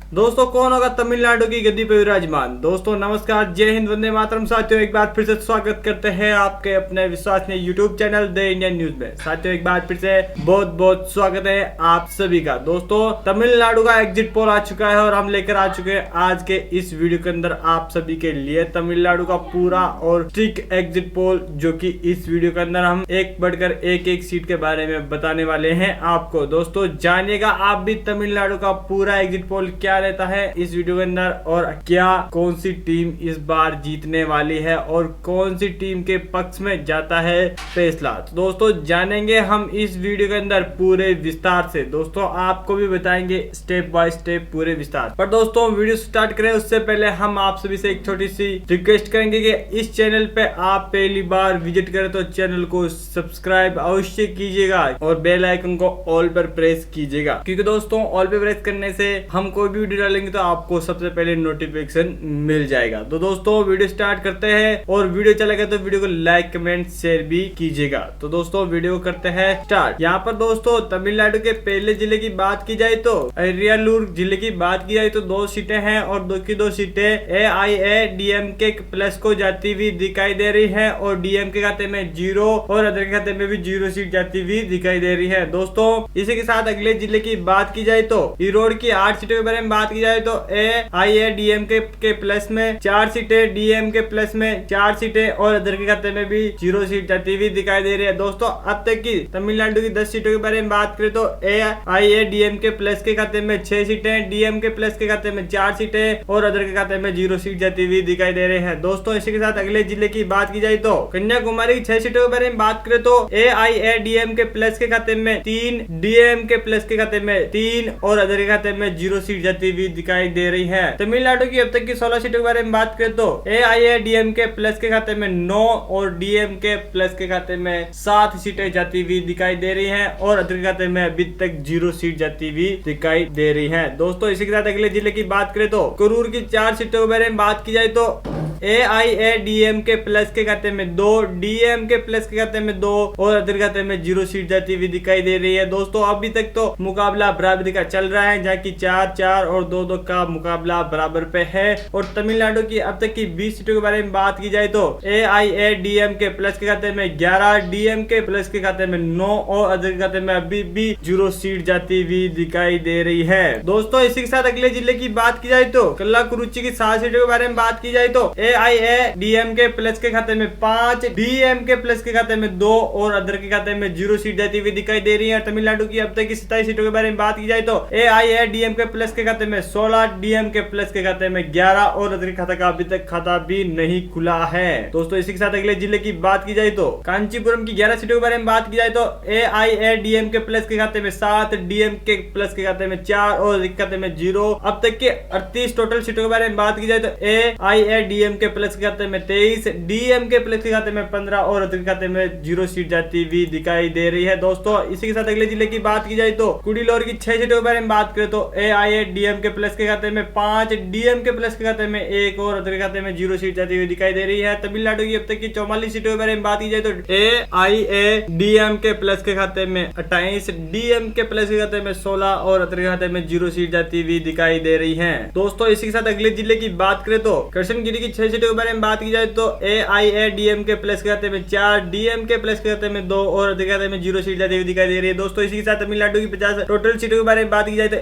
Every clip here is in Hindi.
दोस्तों कौन होगा तमिलनाडु की गद्दी पे विराजमान। दोस्तों नमस्कार, जय हिंद, वंदे मातरम। साथियों एक बार फिर से स्वागत करते हैं आपके अपने विश्वसनीय YouTube channel the Indian news में। साथियों एक बार फिर से बहुत बहुत स्वागत है आप सभी का। दोस्तों तमिलनाडु का एग्जिट पोल आ चुका है और हम लेकर आ चुके हैं आज के इस वीडियो के अंदर आप सभी के लिए तमिलनाडु का पूरा और स्ट्रिक्ट एग्जिट पोल, जो कि इस वीडियो के अंदर हम एक बढ़कर एक सीट के बारे में बताने वाले हैं आपको। दोस्तों जानिएगा आप भी तमिलनाडु का पूरा एग्जिट पोल क्या रहता है इस वीडियो के अंदर, और क्या कौन सी टीम इस बार जीतने वाली है और कौन सी टीम के पक्ष में जाता है फैसला। तो दोस्तों जानेंगे हम इस वीडियो के अंदर पूरे विस्तार से। दोस्तों आपको भी बताएंगे स्टेप बाय स्टेप पूरे विस्तार पर। दोस्तों वीडियो स्टार्ट करें उससे पहले हम आप सभी से एक छोटी सी रिक्वेस्ट करेंगे कि इस चैनल पे आप पहली बार विजिट करें तो चैनल को सब्सक्राइब अवश्य कीजिएगा और बेल आइकन को ऑल पर प्रेस कीजिएगा, क्योंकि दोस्तों ऑल पे प्रेस करने से हम कोई भी वीडियो डालेंगे तो आपको सबसे पहले नोटिफिकेशन मिल जाएगा। तो दोस्तों वीडियो स्टार्ट करते हैं, और वीडियो चलेगा तो वीडियो को लाइक कमेंट शेयर भी कीजिएगा। तो दोस्तों वीडियो करते हैं स्टार्ट। यहाँ पर दोस्तों तमिलनाडु के पहले जिले की बात की जाए तो अरियालूर जिले की बात की जाए तो 2 सीटें हैं, और 2 की 2 सीटें AIADMK प्लस को जाती हुई दिखाई दे रही है, और DMK खाते में 0 और अदर के खाते में भी 0 सीट जाती हुई दिखाई दे रही है। दोस्तों इसी के साथ अगले जिले की बात की जाए तो ईरोड की 8 सीटों के बारे में बात की जाए तो AIADMK के प्लस में 4 सीटें, DMK प्लस में 4 सीटें और अदर के खाते में भी 0 सीट जाती हुई दिखाई दे रही है। दोस्तों अब तक की तमिलनाडु की 10 सीटों के बारे में बात करें तो AIADMK प्लस के खाते में 6 सीटें, DMK प्लस के खाते में 4 सीटें और अदर के खाते में 0 सीट जाती हुई दिखाई दे रहे हैं। दोस्तों इसी के साथ अगले जिले की बात की जाए तो कन्याकुमारी की 6 सीटों के बारे में बात करें तो AIADMK प्लस के खाते में 3, DMK प्लस के खाते में 3 और अदर के खाते में 0 सीट जाती हुई दिखाई दे रही है। तमिलनाडु की अब तक की 16 सीटों के बारे में बात करें तो AIADMK प्लस के खाते में 9 और DMK प्लस के खाते में 7 सीटें जाती हुई दिखाई दे रही हैं, और अदर के खाते में अभी तक 0 सीट जाती हुई दिखाई दे रही है। दोस्तों इसी के साथ अगले जिले की बात करें तो करूर की 4 सीटों के बारे में बात की जाए तो AIADMK प्लस के खाते में 2, DMK प्लस के खाते में 2 और अदर खाते में 0 सीट जाती हुई दिखाई दे रही है। दोस्तों अभी तक तो मुकाबला बराबरी का चल रहा है, जहाँ की 4-4 और 2-2 का मुकाबला बराबर पे है। और तमिलनाडु की अब तक की 20 सीटों के बारे में बात की जाए तो AIADMK प्लस के खाते में 11, DMK प्लस के खाते में 9 और अदर के खाते में अभी भी 0 सीट जाती हुई दिखाई दे रही है। दोस्तों इसी के साथ अगले जिले की बात की जाए तो कल्लाकुरुची की 7 सीटों के बारे में बात की जाए तो AIADMK प्लस के खाते में 5, DMK प्लस के खाते में 2 और अदर के खाते में 0 सीट जाती हुई दिखाई दे रही है। तमिलनाडु की अब तक की 27 सीटों के बारे में बात की जाए तो AIADMK प्लस के खाते में 16, DMK प्लस के खाते में 11 और अदर के खाते का अभी तक खाता भी नहीं खुला है। दोस्तों इसी के साथ अगले जिले की बात की जाए तो कांचीपुरम की 11 सीटों के बारे में बात की जाए तो AIADMK प्लस के खाते में 7, DMK प्लस के खाते में 4 और अदर के खाते में 0। अब तक के 38 टोटल सीटों के बारे में बात की जाए तो AIADMK प्लस के खाते में 23, DMK प्लस के खाते में 15 और अदर के खाते में 0 सीट जाती हुई दिखाई दे रही है। दोस्तों इसी के साथ अगले जिले की बात की जाए तो कुड़ीलोर की 6 सीटों के बारे में बात करें तो AIADMK प्लस के खाते में 5, DMK प्लस के खाते में 1 और अदर के खाते में 0 सीट जाती हुई दिखाई दे रही है। तमिलनाडु की अब तक की 44 सीटों के बारे में बात की जाए तो AIADMK प्लस के खाते में 28, DMK प्लस के खाते में 16 और अदर के खाते में 0 सीट जाती हुई दिखाई दे रही है। दोस्तों इसी के साथ अगले जिले की बात करें तो कृष्णगिरी की 6 सीटों के बारे में बात की जाए तो AIADMK प्लस के खाते में 4, DMK प्लस के खाते में 2 और अदर के खाते में 0 सीट जाती हुई दिखाई दे रही है। दोस्तों इसी के साथ तमिलनाडु की 50 टोटल सीटों के बारे में बात की जाए तो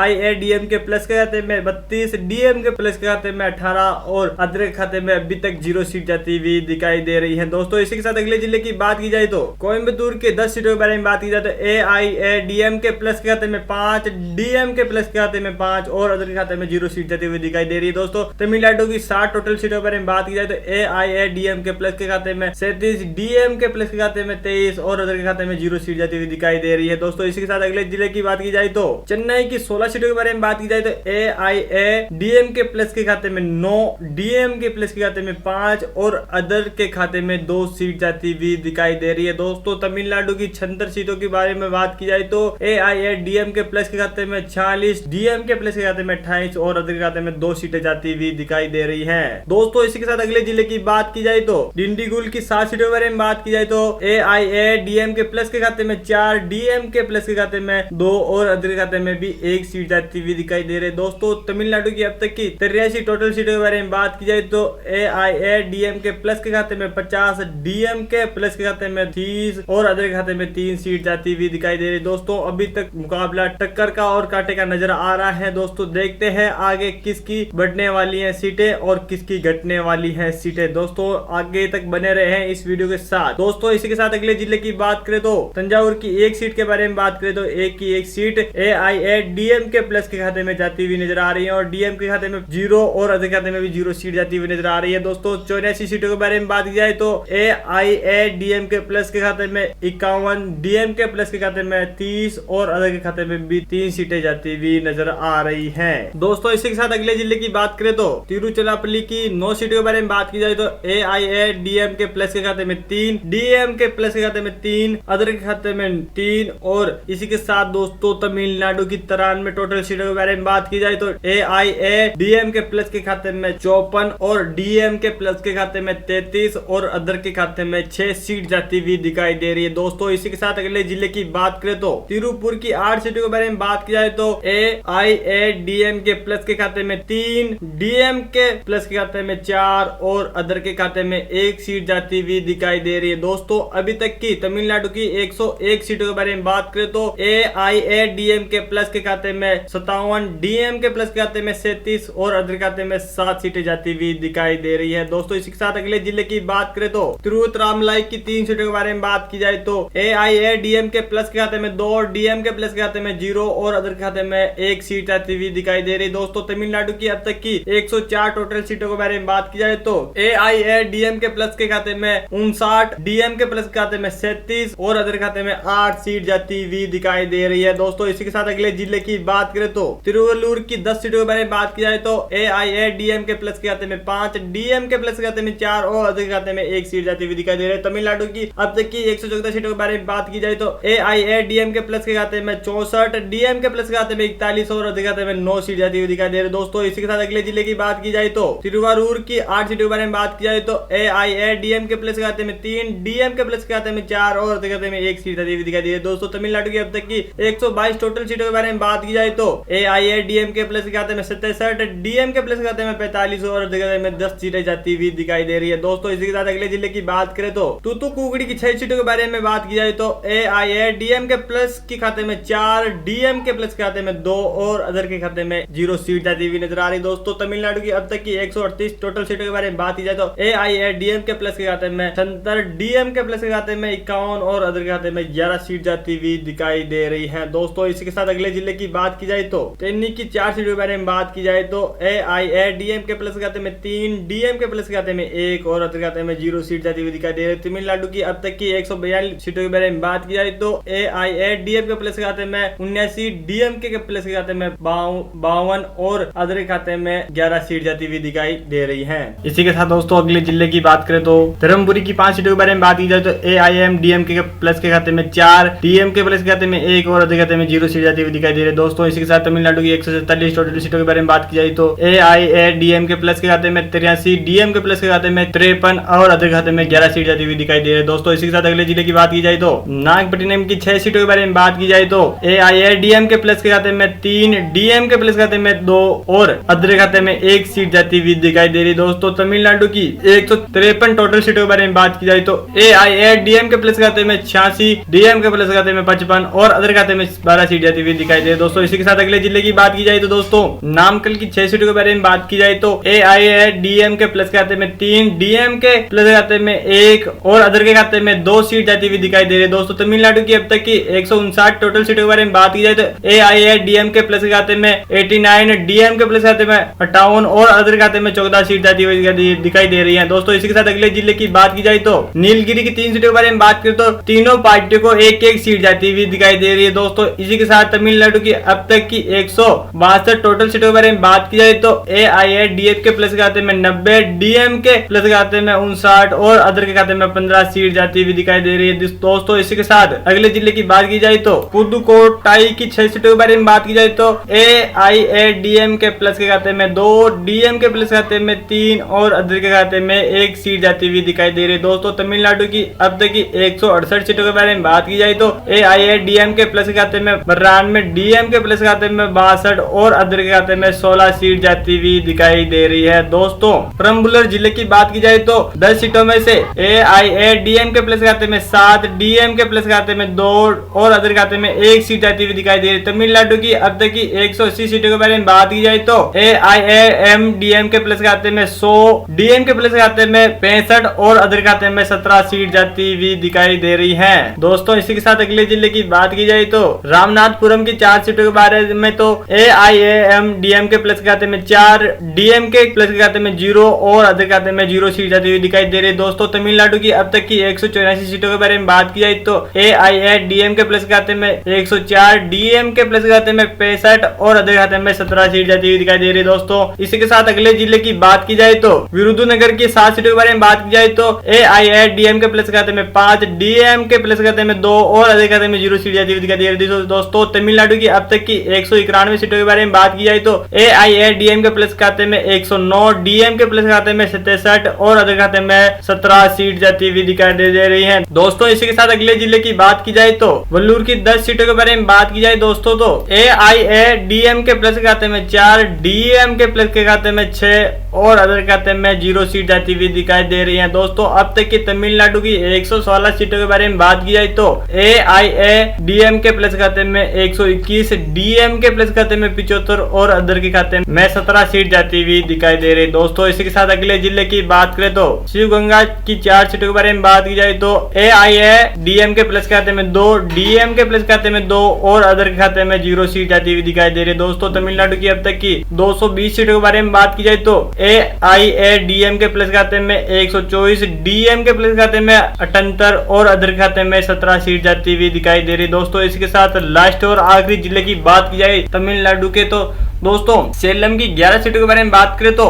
AIADMK प्लस के खाते में 32, DMK प्लस के खाते में 18 और अदर के खाते में अभी तक 0 सीट जाती हुई दिखाई दे रही है। दोस्तों इसी के साथ अगले जिले की बात की जाए तो कोयम्बतूर के 10 सीटों के बारे में बात की जाए तो AIADMK प्लस के खाते में 5, DMK प्लस के खाते में 5 और अदर के खाते में 0 सीट जाती हुई दिखाई दे रही है। दोस्तों तमिलनाडु की 60 टोटल सीटों के बारे में बात की जाए तो AIADMK प्लस के खाते में 37, DMK प्लस के खाते में 23 और अदर के खाते में 0 सीट जाती हुई दिखाई दे रही है। दोस्तों इसी के साथ अगले जिले की बात की जाए तो चेन्नई की 16 सीटों के बारे में बात की जाए तो AIADMK प्लस के खाते में 9, DMK प्लस के खाते में 5 और अदर के खाते में 2 सीट जाती हुई दिखाई दे रही है। दोस्तों तमिलनाडु की 76 सीटों के बारे में बात की जाए तो AIADMK प्लस के खाते में 46, DMK प्लस के खाते में 28 और अदर के खाते में 2 सीटें जाती हुई दिखाई दे रही है। दोस्तों इसी के साथ अगले जिले की बात की जाए तो डिंडीगुल की 7 सीटों के बारे में बात की जाए तो AIADMK प्लस के खाते में 4, DMK प्लस के खाते में 2 और अदर के खाते में भी 1 सीट जाती हुई दिखाई दे रही है। दोस्तों तमिलनाडु की अब तक की 83 टोटल सीटों के बारे में बात की जाए तो AIADMK प्लस के खाते में 50, DMK प्लस के खाते में 30 और अदर के खाते में 3 सीट जाती हुई दिखाई दे रही है। दोस्तों अभी तक मुकाबला टक्कर का और कांटे का नजर आ रहा है। दोस्तों देखते हैं आगे किसकी बढ़ने वाली है सीटें और किसकी घटने वाली है सीटें। दोस्तों आगे तक बने रहे हैं इस वीडियो के साथ। दोस्तों इसी के साथ अगले जिले की बात करें तो तंजावुर की 1 सीट के बारे में बात करें तो एक की 1 सीट AIADMK प्लस के खाते में जाती हुई नजर आ रही है और DM के खाते में 0 और अदर खाते में भी 0 सीट जाती हुई नजर आ रही है। दोस्तों 84 सीटों के बारे में बात की जाए तो AIADMK प्लस के खाते में 51, DMK प्लस के खाते में 30 और अदर के खाते में भी 3 सीटें जाती हुई नजर आ रही है। दोस्तों इसी के साथ अगले जिले की बात करें तो तिरुचिरापल्ली की 9 सीटों के बारे में बात की जाए तो AIADMK प्लस के खाते में 3, DMK प्लस के खाते में 3, अदर के खाते में 3 और इसी के साथ दोस्तों तमिलनाडु की 93 टोटल सीटों के बारे में बात की जाए तो AIADMK प्लस के खाते में 54 और DMK प्लस के खाते में 33 और अदर के खाते में 6 सीट जाती हुई दिखाई दे रही है। दोस्तों इसी के साथ अगले जिले की बात करें तो तिरुपुर की 8 सीटों के बारे में बात की जाए तो AIADMK प्लस के खाते में 3, DMK प्लस के खाते में 4 और अदर के खाते में 1 सीट जाती हुई दिखाई दे रही है। दोस्तों अभी तक की तमिलनाडु की 101 सीटों के बारे में बात करें तो AIADMK प्लस के खाते में 57, DMK प्लस के खाते में 37 और अदर खाते में 7 सीटें जाती हुई दिखाई दे रही है। दोस्तों इसी के साथ अगले जिले की बात करें तो तिरुवन्नामलाई की 3 सीटों के बारे में बात की जाए तो AIADMK प्लस के खाते में 2, DMK प्लस के खाते में 0 और अदर के खाते में 1 सीट जाती हुई दिखाई दे रही है। दोस्तों तमिलनाडु की अब तक की 104 टोटल सीटों के बारे में बात की जाए तो AIADMK प्लस के खाते में 59, DMK प्लस के खाते में 37 और अदर खाते में 8 सीट जाती हुई दिखाई दे रही है। दोस्तों इसी के साथ अगले जिले की बात करें तो तिरुवल्लूर की 10 सीटों के बारे में बात की जाए तो AIADMK प्लस के खाते में 5, DMK प्लस के खाते में 4 और अदर के खाते में 1 सीट जाती हुई दिखाई दे रही है। तमिलनाडु की अब तक की 114 सीटों के बारे में बात की जाए तो AIADMK प्लस के खाते में 64, DMK प्लस के खाते में 41 और अदर खाते में 9 सीट जाती हुई दिखाई दे रही है। दोस्तों इसी के साथ अगले जिले की बात की जाए तो तिरुवारूर की 8 सीटों के बारे में बात की जाए तो AIADMK प्लस के खाते में 3, DMK प्लस के खाते में 4 और अदर खाते में 1 सीट जाती हुई दिखाई दे रही है। दोस्तों तमिलनाडु की अब तक की 122 टोटल सीटों के बारे में बात की जाए तो AIADMK प्लस के खाते में 67, DMK प्लस के खाते में 45 और अदर खाते में 10 सीटें जाती हुई दिखाई दे रही है। दोस्तों इसी के साथ अगले जिले की बात करें तो तूतुकुड़ी की 6 सीटों के बारे में बात की जाए तो AIADMK प्लस के खाते में 4, DMK प्लस के खाते में 2 और अदर के खाते में 0 सीट जाती हुई नजर आ रही है। दोस्तों तमिलनाडु की अब तक की 138 टोटल सीटों के बारे में बात की जाए तो AIADMK प्लस के खाते में 76, DMK प्लस के खाते में 51 और अदर के खाते में 11 सीट जाती हुई दिखाई दे रही है। दोस्तों इसी के साथ अगले जिले की बात की जाए तो तेन्नी की 4 सीटों के बारे में बात की जाए तो AIADMK प्लस के खाते में 3, DMK प्लस के खाते में 1 और अदर खाते में 0 सीट जाती हुई दिखाई दे रही है। तमिलनाडु की अब तक की 142 सीटों के बारे में बात की जाए तो AIADMK प्लस के खाते में 79, DMK के प्लस के खाते में 52 और अदर के खाते में 11 सीट जाती हुई दिखाई दे रही है। इसी के साथ दोस्तों अगले जिले की बात करें तो धर्मपुरी की 5 सीटों के बारे में बात की जाए तो AIMDMK के प्लस के खाते में 4, DMK प्लस के खाते में 1 और अदर खाते में 0 सीट जाती हुई दिखाई दे रही है। दोस्तों इसी के साथ तमिलनाडु की 147 टोटल सीटों के बारे में बात की जाए तो AIADMK प्लस के खाते में 83, DMK प्लस के खाते में 53 और अदर खाते में 11 सीट जाती हुई दिखाई दे रही है। दोस्तों इसी के साथ अगले जिले की बात की जाए तो नागपट्टिनम की 6 सीटों के बारे में बात की जाए तो AIADMK प्लस के खाते में 3, DMK प्लस के खाते में 2 और अदर खाते में 1 सीट जाती हुई दिखाई दे रही है। दोस्तों तमिलनाडु की 153 टोटल सीटों के बारे में बात की जाए तो AIADMK प्लस के खाते में 86, DMK प्लस के खाते में 55 और अदर खाते में 12 सीट जाती हुई दिखाई दे रही है। दोस्तों इसी के साथ अगले जिले की बात की जाए तो दोस्तों नामकल की 6 सीटों के बारे में बात की जाए तो AIADMK प्लस के खाते में 3, DMK प्लस के खाते में 1 और अदर के खाते में 2 सीट जाती हुई दिखाई दे रही है। दोस्तों तमिलनाडु की अब तक की 159 टोटल सीटों के बारे में बात की जाए तो AIADMK प्लस के खाते में 89, DMK प्लस खाते में 58 और अदर खाते में 14 सीट जाती हुई दिखाई दे रही है। दोस्तों इसी के साथ अगले जिले की बात की जाए तो नीलगिरी की 3 सीटों के बारे में बात करें तो तीनों पार्टियों को एक एक सीट जाती हुई दिखाई दे रही है। दोस्तों इसी के साथ तमिलनाडु की अब तक की 162 टोटल सीटों के बारे में बात की जाए तो AIADMK प्लस के खाते में 90, DMK प्लस के खाते में 59 और अदर के खाते में 15 सीट जाती हुई दिखाई दे रही है। दोस्तों इसी के साथ अगले जिले की बात की जाए तो पुदुकोट्टाई की 6 सीटों के बारे में बात की जाए तो AIADMK प्लस के खाते में 2, DMK प्लस के खाते में 3 और अदर के खाते में 1 सीट जाती हुई दिखाई दे रही है। दोस्तों तमिलनाडु की अब तक की 168 सीटों के बारे में बात की जाए तो AIADMK प्लस के खाते में 92, DMK प्लस के खाते में 62 और अदर के खाते में 16 सीट जाती हुई दिखाई दे रही है। दोस्तों परम्बुलर जिले की बात की जाए तो 10 सीटों में से AIADMK प्लस खाते में 7, DMK प्लस खाते में 2 और अदर खाते में 1 सीट जाती हुई दिखाई दे रही है। तमिलनाडु की अब तक की 180 सीटों के बारे में बात की जाए तो AIAMDMK प्लस खाते में 100, DMK प्लस खाते में 65 और अदर खाते में 17 सीट जाती हुई दिखाई दे रही है। दोस्तों इसी के साथ अगले जिले की बात की जाए तो रामनाथपुरम की 4 सीटों के बारे में तो AIAMDMK प्लस खाते में 4, DMK प्लस खाते में 0 और अदर खाते में 0 सीट जाती हुई दिखाई दे रही है। दोस्तों तमिलनाडु की अब तक की 184 सीटों के बारे में बात की जाए तो AIADMK प्लस खाते में 104, DMK प्लस खाते में 65 और अदर खाते में 17 सीट जाती हुई दिखाई दे रही है। दोस्तों इसी के साथ अगले जिले की बात की जाए तो विरुधुनगर की 7 सीटों के बारे में बात की जाए तो AIADMK प्लस खाते में 5, DMK प्लस खाते में 2 और अदर खाते में 0 सीट जाती हुई दिखाई दे रही है। दोस्तों तमिलनाडु की अब तक की 191 सीटों के बारे में बात की जाए तो AIADMK प्लस खाते में 109, DMK प्लस खाते में 67 और अदर खाते में 17 सीट जाती हुई दिखाई दे रही है। दोस्तों इसी के साथ अगले जिले की बात की जाए तो वल्लूर की 10 सीटों के बारे में बात की जाए दोस्तों तो AIADMK प्लस के खाते में 4, DMK प्लस के खाते में 6 और अदर खाते में 0 सीट जाती हुई दिखाई दे रही है। दोस्तों अब तक की तमिलनाडु की 116 सीटों के बारे में बात की जाए तो AIADMK प्लस खाते में 121, DMK प्लस खाते में 75 और अदर के खाते में 17 सीट जाती हुई दिखाई दे रही है। दोस्तों इसी के साथ अगले जिले की बात करें तो शिवगंगा की 4 सीटों के बारे में बात की जाए तो AIADMK प्लस खाते में 2, DMK प्लस खाते में 2 और अदर के खाते में 0 सीट जाती हुई दिखाई दे रही है। दोस्तों तमिलनाडु की अब तक की 220 सीटों के बारे में बात की जाए तो AIADMK प्लस खाते में 124, DMK प्लस खाते में 78 और अदर खाते में 17 सीट जाती हुई दिखाई दे रही है। दोस्तों इसके साथ लास्ट और आखिरी जिले की बात की जाए तमिलनाडु के तो दोस्तों सेलम की 11 सीटों के बारे में बात करें तो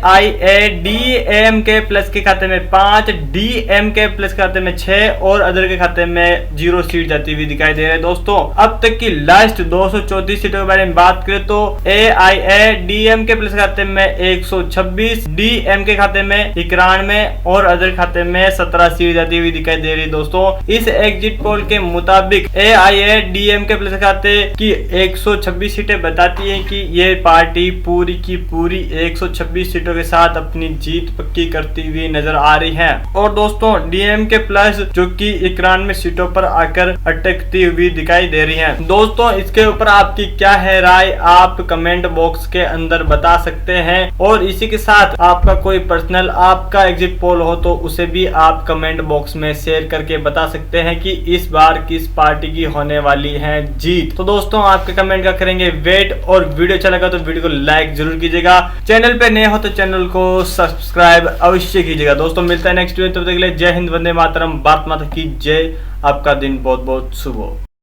AIADMK प्लस के खाते में 5, DMK प्लस खाते में 6 और अदर के खाते में 0 सीट जाती हुई दिखाई दे रहे हैं। दोस्तों अब तक की लास्ट 234 सीटों के बारे में बात करें तो AIADMK प्लस खाते में 126, DMK खाते में 91 और अदर खाते में 17 सीट जाती हुई दिखाई दे रही है। दोस्तों इस एग्जिट पोल के मुताबिक AIADMK प्लस खाते की 126 सीटें बताती है कि ये पार्टी पूरी की पूरी 126 सीटों के साथ अपनी जीत पक्की करती हुई नजर आ रही है। और दोस्तों DMK प्लस जो कि 91 सीटों पर आकर अटकती हुई दिखाई दे रही है। दोस्तों इसके ऊपर आपकी क्या है राय, आप कमेंट बॉक्स के अंदर बता सकते हैं। और इसी के साथ आपका कोई पर्सनल आपका एग्जिट पोल हो तो उसे भी आप कमेंट बॉक्स में शेयर करके बता सकते हैं कि इस बार किस पार्टी की होने वाली है जीत। तो दोस्तों आपके कमेंट का करेंगे वेट, और वीडियो अच्छा लगा तो वीडियो को लाइक जरूर कीजिएगा। चैनल पे नए हो तो चैनल को सब्सक्राइब अवश्य कीजिएगा। दोस्तों मिलता है नेक्स्ट वीडियो, तब तक के लिए जय हिंद, वंदे मातरम, भारत माता की जय। आपका दिन बहुत बहुत शुभ हो।